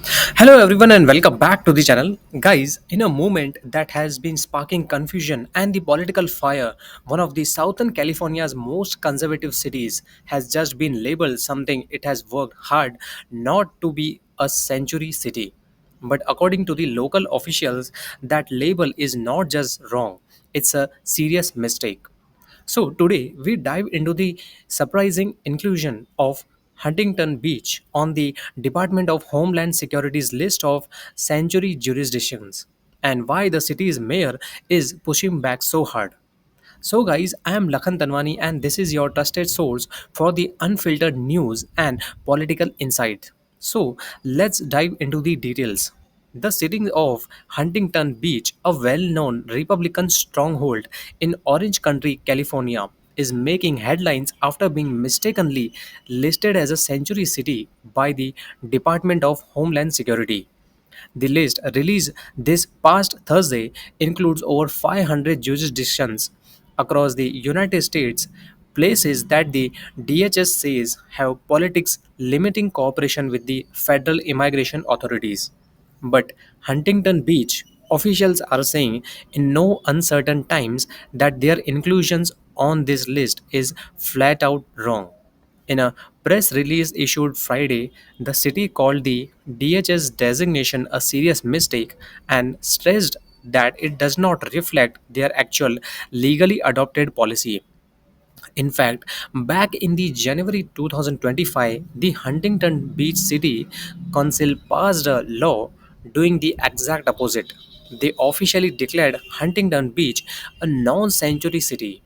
Hello everyone and welcome back to the channel. Guys, in a movement that has been sparking confusion and the political fire, one of the Southern California's most conservative cities has just been labeled something it has worked hard not to be a sanctuary city. But according to the local officials, that label is not just wrong, it's a serious mistake. So, today we dive into the surprising inclusion of Huntington Beach on the Department of Homeland Security's list of sanctuary jurisdictions and why the city's mayor is pushing back so hard. So, guys, I am Lakhan Tanwani, and this is your trusted source for the unfiltered news and political insight. So, let's dive into the details. The city of Huntington Beach, a well known Republican stronghold in Orange County, California, is making headlines after being mistakenly listed as a sanctuary city by the Department of Homeland Security. The list, released this past Thursday, includes over 500 jurisdictions across the United States, places that the DHS says have politics limiting cooperation with the federal immigration authorities. But Huntington Beach officials are saying in no uncertain times that their inclusions on this list is flat out wrong. In a press release issued Friday, the city called the DHS designation a serious mistake and stressed that it does not reflect their actual legally adopted policy. In fact, back in the January 2025, the Huntington Beach City Council passed a law doing the exact opposite. They officially declared Huntington Beach a non-sanctuary city.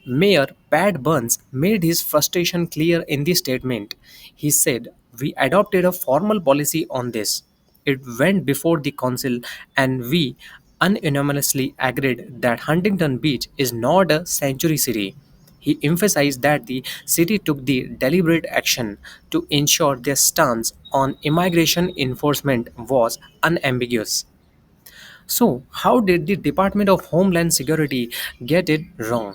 Mayor Pat Burns made his frustration clear in the statement. He said, "We adopted a formal policy on this. It went before the council, and we unanimously agreed that Huntington Beach is not a sanctuary city." He emphasized that the city took the deliberate action to ensure their stance on immigration enforcement was unambiguous. So, how did the Department of Homeland Security get it wrong?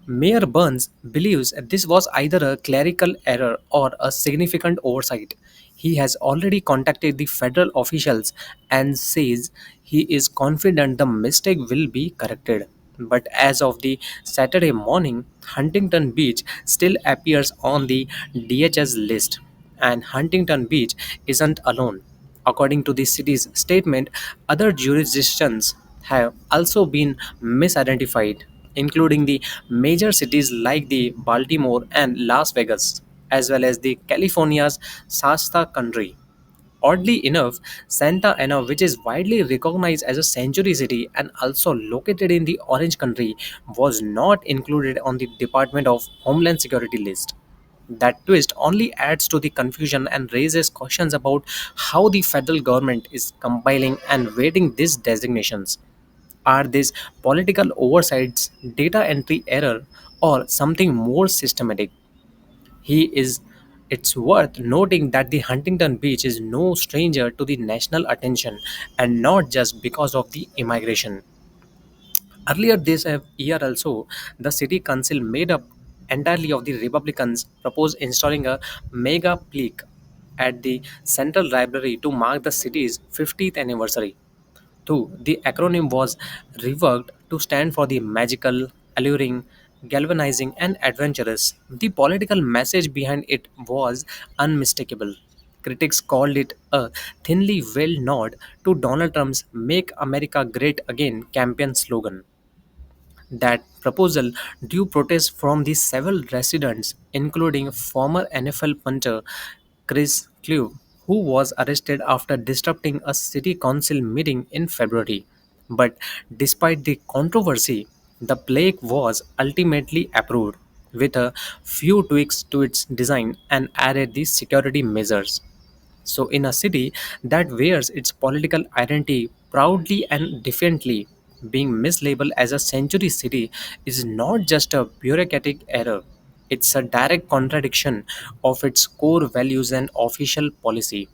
Mayor Burns believes this was either a clerical error or a significant oversight. He has already contacted the federal officials and says he is confident the mistake will be corrected. But as of the Saturday morning, Huntington Beach still appears on the DHS list, and Huntington Beach isn't alone. According to the city's statement, other jurisdictions have also been misidentified, including the major cities like the Baltimore and Las Vegas, as well as the California's Shasta Country. Oddly enough, Santa Ana, which is widely recognized as a sanctuary city and also located in the Orange Country, was not included on the Department of Homeland Security list. That twist only adds to the confusion and raises questions about how the federal government is compiling and weighting these designations. Are these political oversights, data entry error, or something more systematic? He is It's worth noting that the Huntington Beach is no stranger to the national attention, and not just because of the immigration. Earlier this year also, the city council made up entirely of the Republicans proposed installing a mega plaque at the Central Library to mark the city's 50th anniversary. 2. The acronym was reworked to stand for the magical, alluring, galvanizing, and adventurous. The political message behind it was unmistakable. Critics called it a thinly veiled nod to Donald Trump's Make America Great Again campaign slogan. That proposal drew protests from the several residents, including former NFL punter Chris Clue, who was arrested after disrupting a city council meeting in February. But despite the controversy, the plaque was ultimately approved, with a few tweaks to its design and added the security measures. So, in a city that wears its political identity proudly and defiantly, being mislabeled as a sanctuary city is not just a bureaucratic error, it's a direct contradiction of its core values and official policy.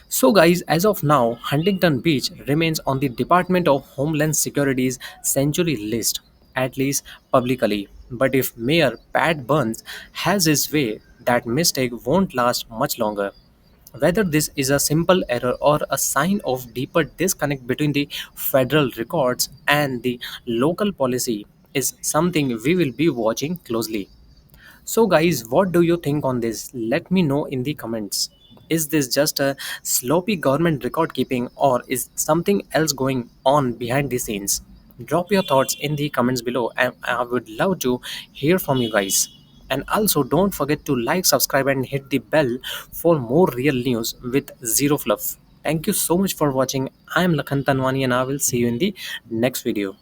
So, guys, as of now, Huntington Beach remains on the Department of Homeland Security's sanctuary list, at least publicly. But if Mayor Pat Burns has his way, that mistake won't last much longer. Whether this is a simple error or a sign of deeper disconnect between the federal records and the local policy is something we will be watching closely. So, guys, what do you think on this? Let me know in the comments. Is this just a sloppy government record keeping, or is something else going on behind the scenes? Drop your thoughts in the comments below, and I would love to hear from you guys. And also, don't forget to like, subscribe, and hit the bell for more real news with zero fluff. Thank you so much for watching. I am Lakhan Tanwani, and I will see you in the next video.